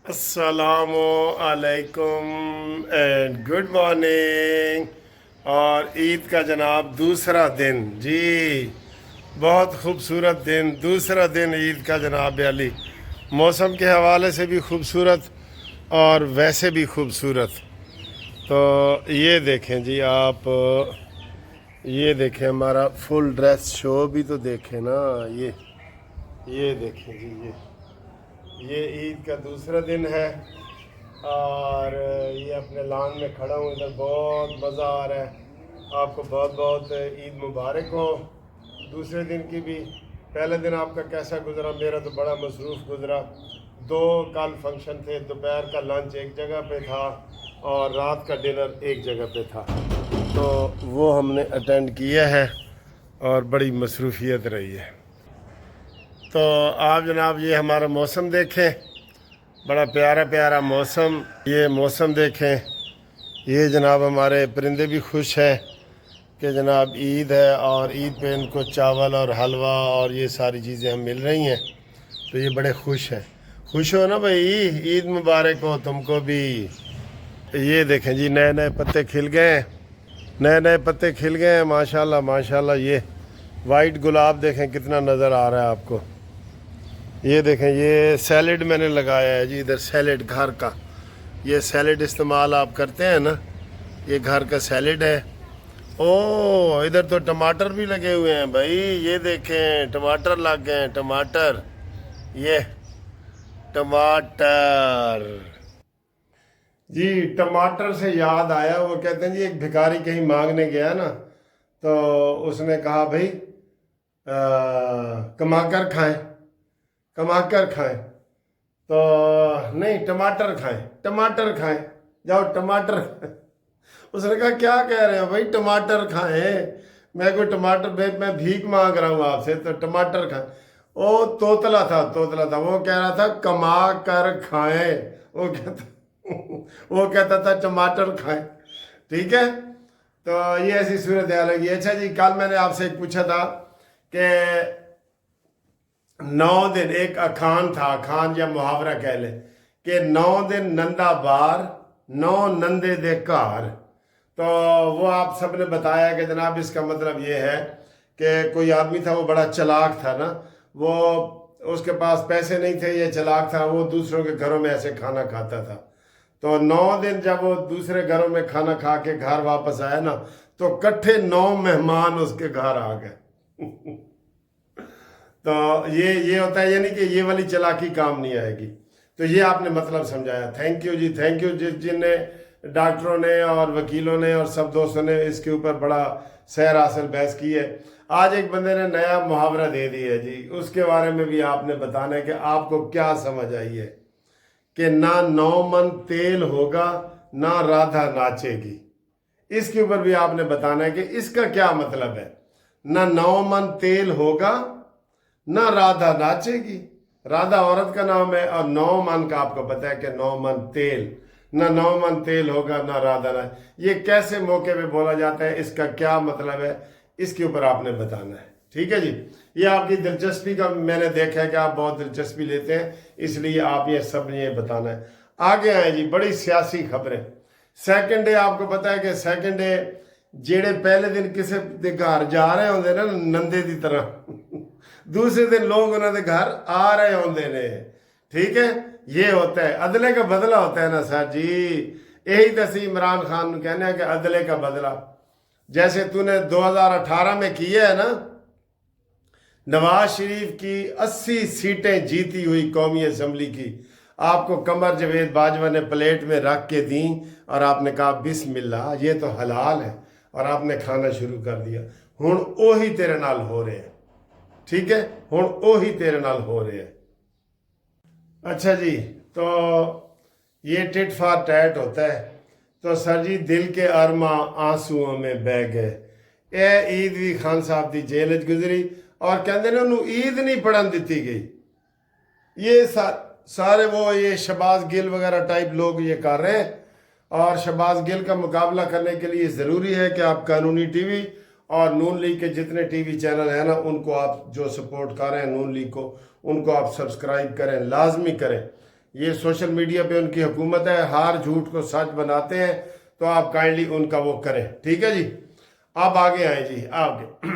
السلام علیکم and good morning. اور عید کا جناب دوسرا دن جی، بہت خوبصورت دن، دوسرا دن عید کا جناب علی، موسم کے حوالے سے بھی خوبصورت اور ویسے بھی خوبصورت۔ تو یہ دیکھیں جی آپ، یہ دیکھیں ہمارا فل ڈریس شو بھی تو دیکھیں نا، یہ دیکھیں جی، یہ عید کا دوسرا دن ہے اور یہ اپنے لان میں کھڑا ہوں، ادھر بہت مزہ آ رہا ہے۔ آپ کو بہت بہت عید مبارک ہو دوسرے دن کی بھی۔ پہلے دن آپ کا کیسا گزرا؟ میرا تو بڑا مصروف گزرا۔ دو کل فنکشن تھے، دوپہر کا لنچ ایک جگہ پہ تھا اور رات کا ڈنر ایک جگہ پہ تھا، تو وہ ہم نے اٹینڈ کیا ہے اور بڑی مصروفیت رہی ہے۔ تو آپ جناب یہ ہمارا موسم دیکھیں، بڑا پیارا پیارا موسم، یہ موسم دیکھیں۔ یہ جناب ہمارے پرندے بھی خوش ہیں کہ جناب عید ہے اور عید پہ ان کو چاول اور حلوہ اور یہ ساری چیزیں ہم مل رہی ہیں، تو یہ بڑے خوش ہیں۔ خوش ہو نا بھائی، عید مبارک ہو تم کو بھی۔ یہ دیکھیں جی نئے نئے پتے کھل گئے ہیں، نئے نئے پتے کھل گئے ہیں، ماشاءاللہ ماشاءاللہ۔ یہ وائٹ گلاب دیکھیں کتنا نظر آ رہا ہے آپ کو۔ یہ دیکھیں یہ سیلڈ میں نے لگایا ہے جی، ادھر سیلڈ گھر کا، یہ سیلڈ استعمال آپ کرتے ہیں نا، یہ گھر کا سیلڈ ہے۔ او ادھر تو ٹماٹر بھی لگے ہوئے ہیں بھائی، یہ دیکھیں ٹماٹر لگ گئے ہیں، ٹماٹر، یہ ٹماٹر جی۔ ٹماٹر سے یاد آیا، وہ کہتے ہیں جی ایک بھکاری کہیں مانگنے گیا نا، تو اس نے کہا بھائی کما کر کھائیں، کما کر کھائیں، تو نہیں ٹماٹر کھائیں، ٹماٹر کھائیں، جاؤ ٹماٹر۔ اس نے کہا کیا کہہ رہے ہو بھائی، ٹماٹر کھائیں، میں کوئی ٹماٹر میں بھیک مانگ رہا ہوں آپ سے، تو ٹماٹر کھائیں۔ او توتلا تھا، توتلا تھا، وہ کہہ رہا تھا کما کر کھائیں، وہ کہتا تھا ٹماٹر کھائیں، ٹھیک ہے۔ تو یہ ایسی صورتحال ہوگی۔ اچھا جی، کل میں نے آپ سے ایک پوچھا تھا کہ 9 دن، ایک اخان تھا، اخان یا محاورہ کہہ لیں کہ 9 دن نندا بار 9 نندے دے کار۔ تو وہ آپ سب نے بتایا کہ جناب اس کا مطلب یہ ہے کہ کوئی آدمی تھا، وہ بڑا چلاک تھا نا، وہ اس کے پاس پیسے نہیں تھے، یہ چلاک تھا، وہ دوسروں کے گھروں میں ایسے کھانا کھاتا تھا۔ تو 9 دن جب وہ دوسرے گھروں میں کھانا کھا کے گھر واپس آیا نا، تو کٹھے 9 مہمان اس کے گھر آ گئے۔ تو یہ ہوتا ہے، یعنی کہ یہ والی چلاکی کام نہیں آئے گی۔ تو یہ آپ نے مطلب سمجھایا، تھینک یو جی، تھینک یو جن نے، ڈاکٹروں نے اور وکیلوں نے اور سب دوستوں نے اس کے اوپر بڑا سیر حاصل بحث کی ہے۔ آج ایک بندے نے نیا محاورہ دے دی ہے جی، اس کے بارے میں بھی آپ نے بتانا ہے کہ آپ کو کیا سمجھ آئی ہے، کہ نہ 9 من تیل ہوگا نہ رادھا ناچے گی۔ اس کے اوپر بھی آپ نے بتانا ہے کہ اس کا کیا مطلب ہے۔ نہ 9 من تیل ہوگا نہ رادھا ناچے گی، رادھا عورت کا نام ہے، اور 9 من کا آپ کو پتہ ہے کہ 9 من تیل، نہ 9 من تیل ہوگا نہ رادھا ناچے، یہ کیسے موقع پہ بولا جاتا ہے، اس کا کیا مطلب ہے، اس کے اوپر آپ نے بتانا ہے، ٹھیک ہے جی۔ یہ آپ کی دلچسپی کا میں نے دیکھا ہے کہ آپ بہت دلچسپی لیتے ہیں، اس لیے آپ یہ سب نے یہ بتانا ہے۔ آگے آئیں جی، بڑی سیاسی خبریں۔ سیکنڈ ڈے آپ کو پتہ ہے کہ سیکنڈ ڈے جیڑے پہلے دن کسی دے گھر جا رہے ہوندے نا نندے دی طرح، دوسرے دن لوگ انہوں نے گھر آ رہے ہوندے نے، ٹھیک ہے۔ یہ ہوتا ہے عدلے کا بدلہ ہوتا ہے نا سر جی، یہی تو اسی عمران خان نے کہنا ہے کہ عدلے کا بدلہ، جیسے تو نے 2018 میں کیا ہے نا، نواز شریف کی 80 سیٹیں جیتی ہوئی قومی اسمبلی کی، آپ کو قمر جاوید باجوہ نے پلیٹ میں رکھ کے دیں اور آپ نے کہا بسم اللہ، یہ تو حلال ہے، اور آپ نے کھانا شروع کر دیا۔ ہن اوہی تیرے نال ہو رہے ہیں، ٹھیک ہے، ہن اوہی تیرے نال ہو رہے ہیں۔ اچھا جی، تو یہ ٹٹ فار ٹیٹ ہوتا ہے۔ تو سر جی دل کے ارماں آنسوؤں میں بہ گئے، اے عید بھی خان صاحب دی جیل وچ گزری، اور کہندے نے انہوں عید نہیں پڑھن دیتی گئی۔ یہ سارے وہ یہ شہباز گل وغیرہ ٹائپ لوگ یہ کر رہے ہیں، اور شہباز گل کا مقابلہ کرنے کے لیے ضروری ہے کہ آپ قانونی ٹی وی اور نون لیگ کے جتنے ٹی وی چینل ہیں نا، ان کو آپ جو سپورٹ کر رہے ہیں نون لیگ کو، ان کو آپ سبسکرائب کریں، لازمی کریں، یہ سوشل میڈیا پہ ان کی حکومت ہے، ہار جھوٹ کو سچ بناتے ہیں، تو آپ کائنڈلی ان کا وہ کریں، ٹھیک ہے جی۔ اب آگے آئیں جی، آگے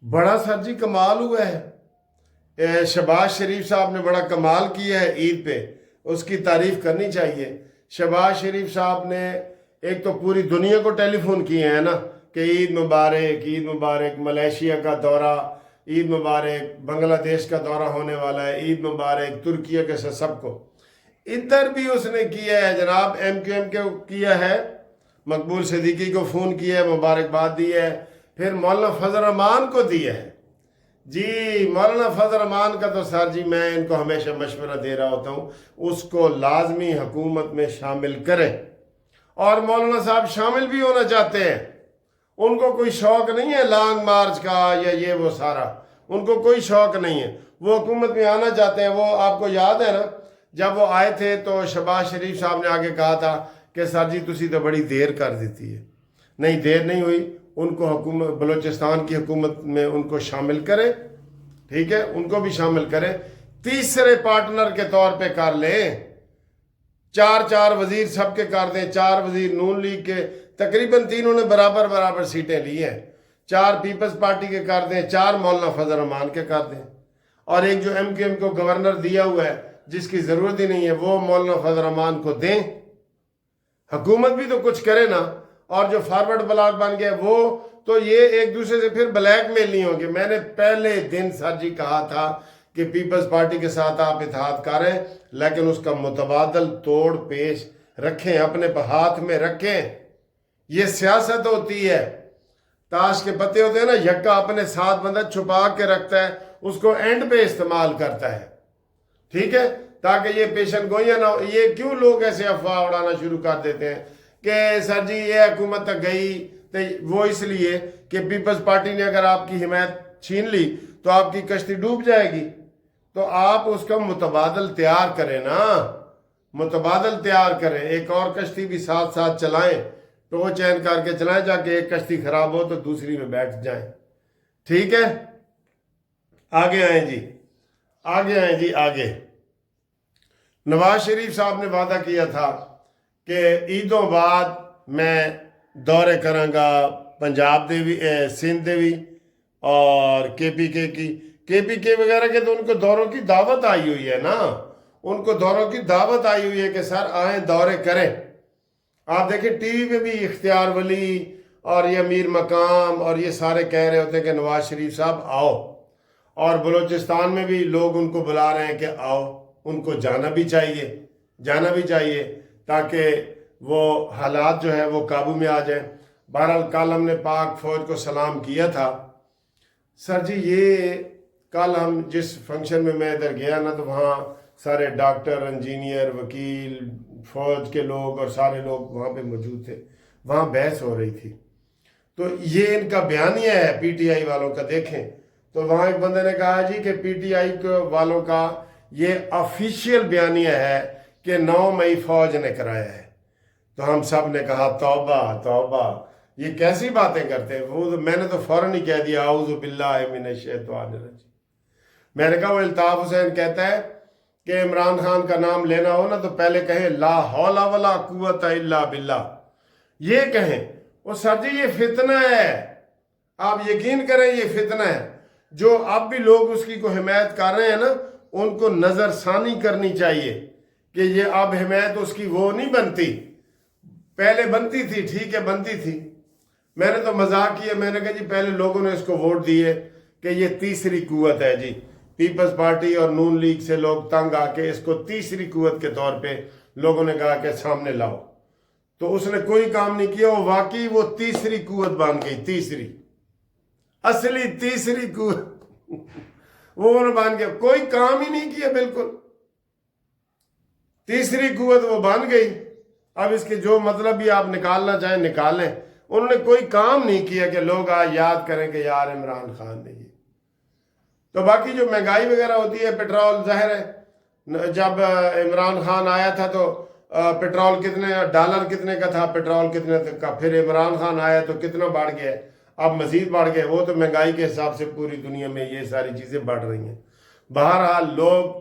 بڑا سر جی کمال ہوا ہے، شہباز شریف صاحب نے بڑا کمال کیا ہے عید پہ، اس کی تعریف کرنی چاہیے۔ شہباز شریف صاحب نے ایک تو پوری دنیا کو ٹیلی فون کیے ہیں نا کہ عید مبارک، عید مبارک، ملیشیا کا دورہ، عید مبارک، بنگلہ دیش کا دورہ ہونے والا ہے، عید مبارک، ترکیہ کے سب کو۔ ادھر بھی اس نے کیا ہے جناب، ایم کیو ایم کو کیا ہے، مقبول صدیقی کو فون کیا ہے، مبارکباد دی ہے، پھر مولانا فضل الرحمان کو دیا ہے جی۔ مولانا فضل الرحمان کا تو سر جی میں ان کو ہمیشہ مشورہ دے رہا ہوتا ہوں، اس کو لازمی حکومت میں شامل کریں، اور مولانا صاحب شامل بھی ہونا چاہتے ہیں، ان کو کوئی شوق نہیں ہے لانگ مارچ کا یا یہ وہ سارا، ان کو کوئی شوق نہیں ہے، وہ حکومت میں آنا چاہتے ہیں۔ وہ آپ کو یاد ہے نا جب وہ آئے تھے تو شہباز شریف صاحب نے آگے کہا تھا کہ سر جی تسی تو بڑی دیر کر دیتی ہے، نہیں دیر نہیں ہوئی، ان کو حکومت بلوچستان کی حکومت میں ان کو شامل کریں، ٹھیک ہے، ان کو بھی شامل کریں، تیسرے پارٹنر کے طور پہ کر لیں، چار وزیر سب کے کر دیں، 4 وزیر نون لیگ کے، تقریباً تینوں نے برابر سیٹیں لی ہیں، 4 پیپلز پارٹی کے کر دیں، 4 مولانا فضل الرحمان کے کر دیں، اور ایک جو ایم کیو ایم کو گورنر دیا ہوا ہے جس کی ضرورت ہی نہیں ہے وہ مولانا فضل الرحمان کو دیں، حکومت بھی تو کچھ کرے نا۔ اور جو فارورڈ بلاک بن گیا وہ تو یہ ایک دوسرے سے پھر بلیک میل نہیں ہوگی۔ میں نے پہلے دن سر جی کہا تھا کہ پیپلز پارٹی کے ساتھ آپ اتحاد کریں، لیکن اس کا متبادل توڑ پیش رکھیں، اپنے ہاتھ میں رکھیں، یہ سیاست ہوتی ہے، تاش کے پتے ہوتے ہیں نا، یکا اپنے ساتھ بندہ چھپا کے رکھتا ہے، اس کو اینڈ پہ استعمال کرتا ہے، ٹھیک ہے، تاکہ یہ پیشن گوئیاں نہ ہو۔ یہ کیوں لوگ ایسے افواہ اڑانا شروع کر دیتے ہیں کہ سر جی یہ حکومت تک گئی، تو وہ اس لیے کہ پیپلز پارٹی نے اگر آپ کی حمایت چھین لی تو آپ کی کشتی ڈوب جائے گی، تو آپ اس کا متبادل تیار کریں نا، متبادل تیار کریں، ایک اور کشتی بھی ساتھ ساتھ چلائیں، ٹو چین کر کے چلائیں، جا کے ایک کشتی خراب ہو تو دوسری میں بیٹھ جائیں، ٹھیک ہے۔ آگے آئیں جی، آگے آئیں جی، آگے نواز شریف صاحب نے وعدہ کیا تھا کہ عیدوں بعد میں دورے کراں گا پنجاب دے بھی، سندھ دے بھی، اور کے پی کے وغیرہ کے، تو ان کو دوروں کی دعوت آئی ہوئی ہے نا، ان کو دوروں کی دعوت آئی ہوئی ہے کہ سر آئیں دورے کریں۔ آپ دیکھیں ٹی وی پہ بھی اختیار ولی اور یہ امیر مقام اور یہ سارے کہہ رہے ہوتے ہیں کہ نواز شریف صاحب آؤ، اور بلوچستان میں بھی لوگ ان کو بلا رہے ہیں کہ آؤ، ان کو جانا بھی چاہیے تاکہ وہ حالات جو ہے وہ قابو میں آ جائیں۔ بہرحال کل ہم نے پاک فوج کو سلام کیا تھا۔ سر جی یہ کل ہم جس فنکشن میں ادھر گیا نا تو وہاں سارے ڈاکٹر، انجینئر، وکیل، فوج کے لوگ اور سارے لوگ وہاں پہ موجود تھے، وہاں بحث ہو رہی تھی، تو یہ ان کا بیانیہ ہے پی ٹی آئی والوں کا، دیکھیں تو وہاں ایک بندے نے کہا جی کہ پی ٹی آئی والوں کا یہ آفیشیل بیانیہ ہے کہ 9 مئی فوج نے کرایا ہے، تو ہم سب نے کہا توبہ توبہ، یہ کیسی باتیں کرتے ہیں۔ وہ میں نے تو فوراً ہی کہہ دیا اعوذ باللہ من الشیطان الرجیم۔ میں نے کہا وہ الطاف حسین کہتا ہے کہ عمران خان کا نام لینا ہو نا تو پہلے کہیں لا حول ولا قوت الا باللہ، یہ کہیں۔ وہ سر جی یہ فتنہ ہے، آپ یقین کریں یہ فتنہ ہے، جو اب بھی لوگ اس کی کو حمایت کر رہے ہیں نا ان کو نظر ثانی کرنی چاہیے کہ یہ اب حمایت اس کی وہ نہیں بنتی، پہلے بنتی تھی، ٹھیک ہے بنتی تھی۔ میں نے تو مذاق کیا، میں نے کہا جی پہلے لوگوں نے اس کو ووٹ دیے کہ یہ تیسری قوت ہے جی، پیپلز پارٹی اور نون لیگ سے لوگ تنگ آ کے اس کو تیسری قوت کے طور پہ لوگوں نے کہا کہ سامنے لاؤ، تو اس نے کوئی کام نہیں کیا، وہ واقعی وہ تیسری قوت بن گئی، تیسری اصلی تیسری قوت وہ بن گیا، کوئی کام ہی نہیں کیا، بالکل تیسری قوت وہ بن گئی۔ اب اس کے جو مطلب بھی آپ نکالنا چاہیں نکالیں، انہوں نے کوئی کام نہیں کیا کہ لوگ یاد کریں کہ یار عمران خان نے یہ۔ تو باقی جو مہنگائی وغیرہ ہوتی ہے، پیٹرول ظاہر ہے جب عمران خان آیا تھا تو پیٹرول کتنے ڈالر کتنے کا تھا، پیٹرول کتنے کا، پھر عمران خان آیا تو کتنا بڑھ گیا ہے، اب مزید بڑھ گئے، وہ تو مہنگائی کے حساب سے پوری دنیا میں یہ ساری چیزیں بڑھ رہی ہیں۔ بہرحال لوگ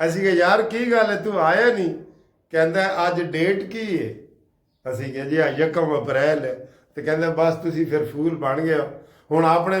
ਅਸੀਂ ਕਿਹਾ ਯਾਰ ਕੀ ਗੱਲ ਹੈ ਤੂੰ ਆਇਆ ਨਹੀਂ? ਕਹਿੰਦਾ ਅੱਜ ਡੇਟ ਕੀ ਹੈ? ਅਸੀਂ ਕਿਹਾ ਜੀ 1 ਅਪ੍ਰੈਲ ਹੈ। ਤੇ ਕਹਿੰਦਾ ਬਸ ਤੁਸੀਂ ਫਿਰ ਫੂਲ ਬਣ ਗਏ ਹੋ, ਹੁਣ ਆਪਣੇ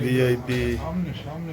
VIP